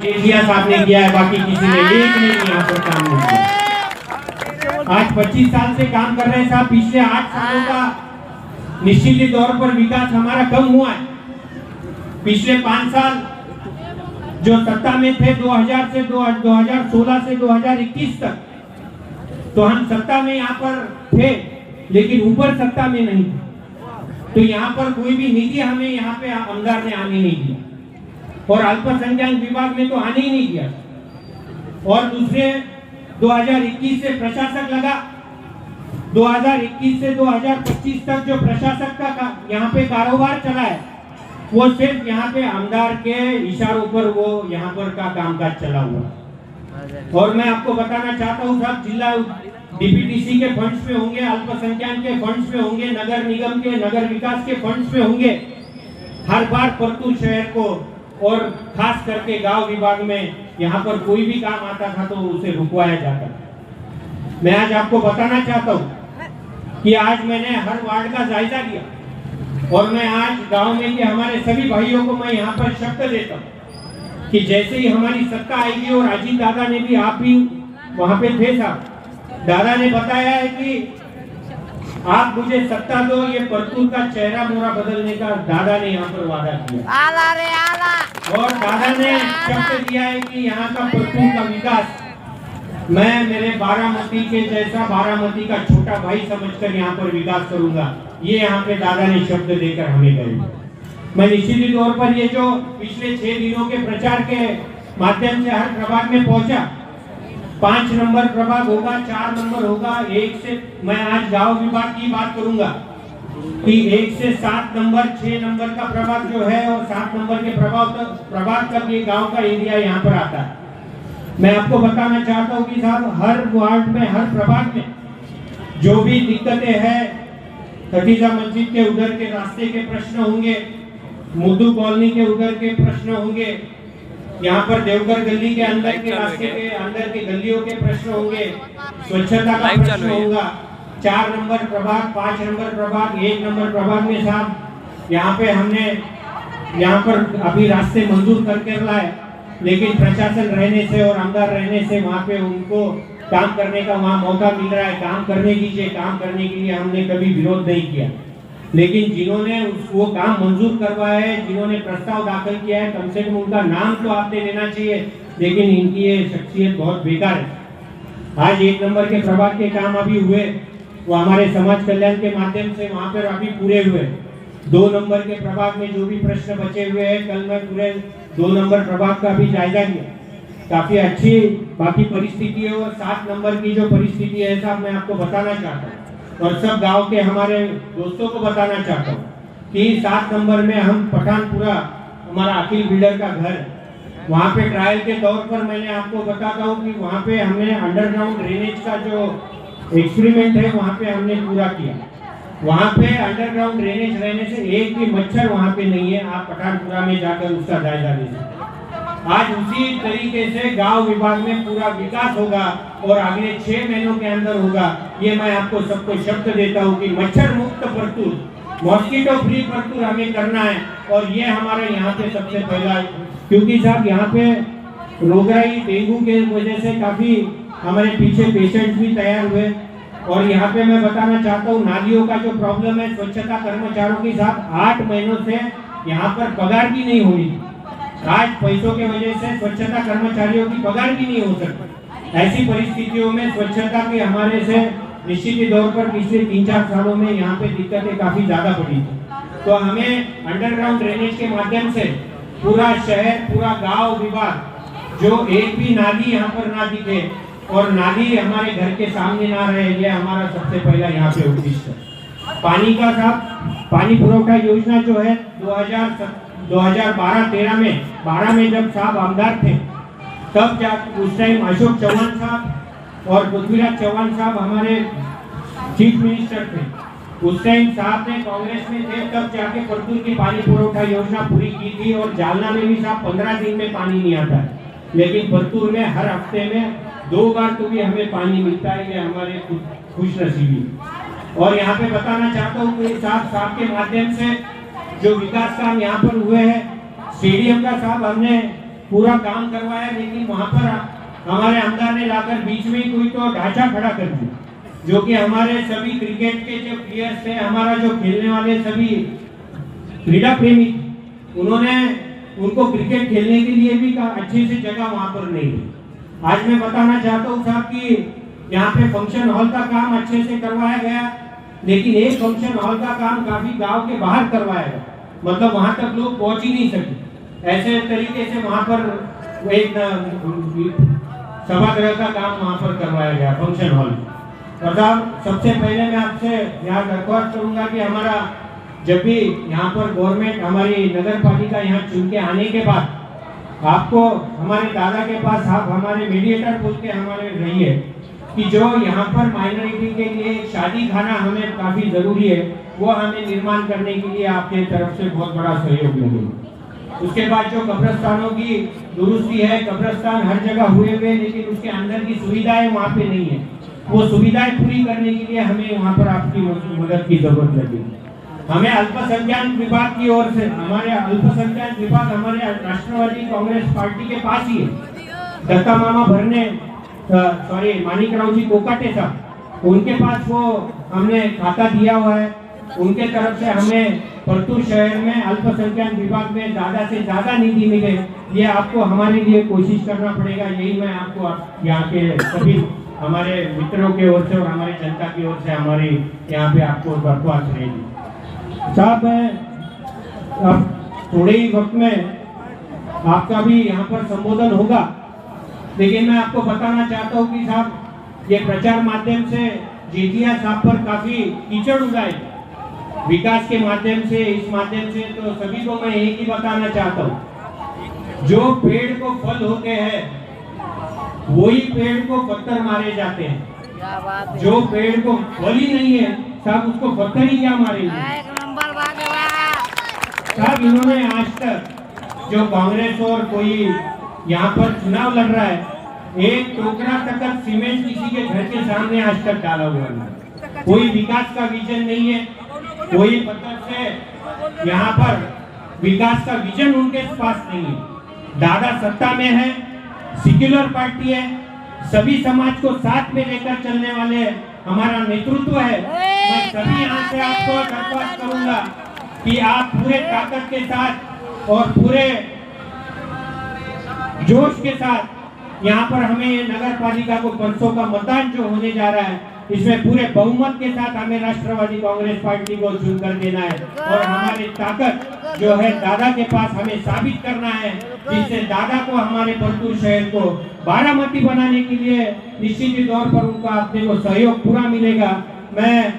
साहब ने किया है, बाकी किसी ने एक ने यहाँ पर काम नहीं किया। आज 25 साल से काम कर रहे हैं साहब। पिछले 8 सालों का निश्चित तौर पर विकास हमारा कम हुआ है। पिछले 5 साल जो सत्ता में थे 2000 से 2016 से 2021 तक, तो हम सत्ता में यहाँ पर थे लेकिन ऊपर सत्ता में नहीं थे। तो यहाँ पर कोई भी नीति हमें यहाँ पे आमदार ने आने नहीं दिया और अल्पसंख्यक विभाग में तो आने ही नहीं दिया। और दूसरे 2021 से प्रशासक लगा, 2021 से 2025 तक जो प्रशासक का यहाँ पे कारोबार चला है वो सिर्फ यहाँ पे आमदार के इशारों पर वो यहाँ पर का कामकाज चला हुआ। और मैं आपको बताना चाहता हूँ साहब, जिला डीपीटीसी के फंड्स में होंगे, अल्पसंख्यक के फंड्स में होंगे, नगर निगम के नगर विकास के फंड्स में होंगे। हर बार परतूर शहर को और खास करके गांव विभाग में यहाँ पर कोई भी काम आता था तो उसे रुकवाया जाता। मैं आज आपको बताना चाहता हूँ कि आज मैंने हर वार्ड का जायजा लिया और मैं आज गांव में के हमारे सभी भाइयों को मैं यहाँ पर शब्द देता हूँ कि जैसे ही हमारी सत्ता आएगी, और अजीत दादा ने भी, आप भी वहाँ पे थे साहब, दादा ने बताया है कि आप मुझे सत्ता दो, ये परतूर का चेहरा मोरा बदलने का दादा ने यहाँ पर वादा किया। आला रे आला। और दादा ने शब्द दिया है कि यहाँ का परतूर का विकास मैं मेरे बारामती के जैसा, बारामती का छोटा भाई समझकर यहाँ पर विकास करूंगा। ये यहाँ पे दादा ने शब्द देकर हमें कहे। मैं निश्चित तौर पर ये जो पिछले 6 दिनों के प्रचार के माध्यम से हर प्रभाग में पहुंचा, 5 नंबर प्रभाग होगा, 4 नंबर होगा, 1 से मैं आज गांव विभाग की बात करूंगा कि 1 से 7 नंबर, 6 नंबर का प्रभाग जो है और 7 नंबर के प्रभाग तक ये गांव का एरिया यहाँ पर आता है। मैं आपको बताना चाहता हूँ कि साहब हर वार्ड में, हर प्रभाग में जो भी दिक्कतें हैं, खतीजा मस्जिद के उधर के रास्ते के प्रश्न होंगे, मुद्दू कॉलोनी के उधर के प्रश्न होंगे, यहाँ पर देवघर गली के अंदर के रास्ते के अंदर के गलियों के प्रश्न होंगे, स्वच्छता का प्रश्न होगा। 4 नंबर प्रभाग, 5 नंबर प्रभाग, 1 नंबर प्रभाग में साहब यहाँ पे हमने यहाँ पर अभी रास्ते मंजूर करके लाए, लेकिन प्रशासन रहने से और आमदार रहने से वहाँ पे उनको काम करने का वहाँ मौका मिल रहा है। काम करने दीजिए, काम करने के लिए हमने कभी विरोध नहीं किया, लेकिन जिन्होंने वो काम मंजूर करवाया है, जिन्होंने प्रस्ताव दाखिल किया है, कम से कम उनका नाम तो आपने लेना चाहिए, लेकिन इनकी ये शख्सियत बहुत बेकार है। आज 1 नंबर के प्रभाग के काम अभी हुए, वो हमारे समाज कल्याण के माध्यम से वहाँ पर अभी पूरे हुए। 2 नंबर के प्रभाग में जो भी प्रश्न बचे हुए हैं, कल मैं पूरे 2 नंबर प्रभाग का भी जायजा लिया। काफी अच्छी बाकी परिस्थिति है और 7 नंबर की जो परिस्थिति है साहब, मैं आपको बताना चाहता हूँ और सब गांव के हमारे दोस्तों को बताना चाहता हूँ कि 7 नंबर में हम पठानपुरा, हमारा अखिल बिल्डर का घर, वहाँ पे ट्रायल के तौर पर मैंने आपको बताता हूँ कि वहाँ पे हमने अंडरग्राउंड ड्रेनेज का जो एक्सपेरिमेंट है वहाँ पे हमने पूरा किया। वहाँ पे अंडरग्राउंड ड्रेनेज रहने से एक भी मच्छर वहाँ पे नहीं है। आप पठानपुरा में जाकर उसका जायजा ले सकते। आज उसी तरीके से गांव विभाग में पूरा विकास होगा और अगले 6 महीनों के अंदर होगा। ये मैं आपको सबको शब्द देता हूँ कि मच्छर मुक्त परतूर, मॉस्किटो फ्री परतूर हमें करना है। और ये हमारे यहाँ पे सबसे पहला, क्योंकि साहब यहाँ पे रोगराई, डेंगू के वजह से काफी हमारे पीछे पेशेंट भी तैयार हुए। और यहाँ पे मैं बताना चाहता हूँ, नालियों का जो प्रॉब्लम है, स्वच्छता कर्मचारियों के साथ 8 महीनों से यहाँ पर पगार भी नहीं हो रही। आज पैसों के वजह से स्वच्छता कर्मचारियों की पगार भी नहीं हो सकती। ऐसी परिस्थितियों में स्वच्छता के हमारे से निश्चित तौर पर पिछले 3-4 सालों में यहाँ पे दिक्कतें काफी ज्यादा बढ़ी थी। तो हमें अंडरग्राउंड ड्रेनेज के माध्यम से पूरा शहर, पूरा गांव विभाग, जो एक भी नाली यहाँ पर ना दिखे और नाली हमारे घर के सामने ना रहे, ये हमारा सबसे पहला यहाँ पे उद्देश्य है। पानी का साहब, पानी पुरवठा योजना जो है 2012-13 में, 12 में जब साहब आमदार थे, तब जाकर उस टाइम अशोक चौहान साहब और पृथ्वीराज चौहान साहब हमारे चीफ मिनिस्टर थे। उस टाइम साहब ने कांग्रेस में थे, तब जाके परतूर की पानी पुरवठा योजना पूरी की थी। और जालना में भी साहब 15 दिन में पानी नहीं आता है, लेकिन परतूर में हर हफ्ते में 2 बार तो भी हमें पानी मिलता है। ये हमारे खुशनसीबी। और यहाँ पे बताना चाहता हूँ कि साहब के माध्यम से जो विकास काम यहाँ पर हुए हैं, स्टेडियम का साहब हमने पूरा काम करवाया, लेकिन वहां पर हमारे आमदार ने लाकर बीच में कोई तो ढांचा खड़ा कर दिया, जो कि हमारे सभी क्रिकेट के जो प्लेयर्स थे, हमारा जो खेलने वाले सभी क्रीड़ा प्रेमी, उन्होंने उनको क्रिकेट खेलने के लिए भी अच्छी सी जगह वहां पर नहीं थी। आज मैं बताना चाहता हूँ साहब कि यहाँ पे फंक्शन हॉल का काम अच्छे से करवाया गया, लेकिन एक फंक्शन हॉल का काम काफी गांव के बाहर करवाया गया, मतलब वहां तक लोग पहुंच ही नहीं सके। ऐसे तरीके से वहां पर एक सभागृह का काम वहां पर करवाया गया फंक्शन हॉल। और साहब सबसे पहले मैं आपसे यहाँ दरख्वास्त करूंगा कि हमारा जब भी यहाँ पर गवर्नमेंट हमारी नगर पालिका यहाँ चुन के आने के बाद आपको हमारे दादा के पास आप हमारे मीडिएटर बोल के हमारे रहिए कि जो यहाँ पर माइनॉरिटी के लिए शादी खाना हमें काफी जरूरी है, वो हमें निर्माण करने के लिए आपके तरफ से बहुत बड़ा सहयोग मिलेगा। उसके बाद जो कब्रिस्तानों की दुरुस्ती है, कब्रिस्तान हर जगह हुए हुए, लेकिन उसके अंदर की सुविधाएं वहाँ पे नहीं है, वो सुविधाएं पूरी करने के लिए हमें वहाँ पर आपकी मदद की जरूरत लगेगी। हमें अल्पसंख्यक विभाग की ओर से, हमारे अल्पसंख्यक विभाग हमारे राष्ट्रवादी कांग्रेस पार्टी के पास ही है। दत्ता मामा भरने मानिकराव जी कोकाटे साहब, उनके पास वो हमने खाता दिया हुआ है। उनके तरफ से हमें परतूर शहर में अल्पसंख्यक विभाग में ज्यादा से ज्यादा निधि मिले, ये आपको हमारे लिए कोशिश करना पड़ेगा। यही मैं आपको यहाँ के सभी हमारे मित्रों की ओर से और हमारी जनता की ओर से हमारी यहाँ पे आपको दरख्वास्त रहेगी। साहब अब थोड़े ही वक्त में आपका भी यहाँ पर संबोधन होगा, लेकिन मैं आपको बताना चाहता हूँ कि साहब ये प्रचार माध्यम से जेठिया साहब पर काफी कीचड़ उड़ाए, विकास के माध्यम से, इस माध्यम से, तो सभी को मैं एक ही बताना चाहता हूँ, जो पेड़ को फल होते हैं वही पेड़ को पत्थर मारे जाते हैं। जो पेड़ को फल ही नहीं है साहब, उसको पत्थर ही क्या मारेंगे। साहब इन्होंने आज तक जो कांग्रेस और कोई यहाँ पर चुनाव लड़ रहा है, एक टोकरा तक सीमेंट किसी के घर के सामने आज तक डाला हुआ नहीं। कोई विकास का विजन नहीं है, कोई मतलब से यहाँ पर विकास का विजन उनके पास नहीं है। दादा सत्ता में है, सेक्युलर पार्टी है, सभी समाज को साथ में लेकर चलने वाले हमारा नेतृत्व है। मैं सभी यहाँ से आपको दरख्वास्त करूंगा कि आप पूरे ताकत के साथ और पूरे जोश के साथ यहाँ पर हमें नगर पालिका को 500 का मतदान जो होने जा रहा है, इसमें पूरे बहुमत के साथ हमें राष्ट्रवादी कांग्रेस पार्टी को चुनकर देना है और हमारी ताकत जो है दादा के पास हमें साबित करना है, जिससे दादा को हमारे परतूर शहर को बारामती बनाने के लिए निश्चित तौर पर उनका अपने को सहयोग पूरा मिलेगा। मैं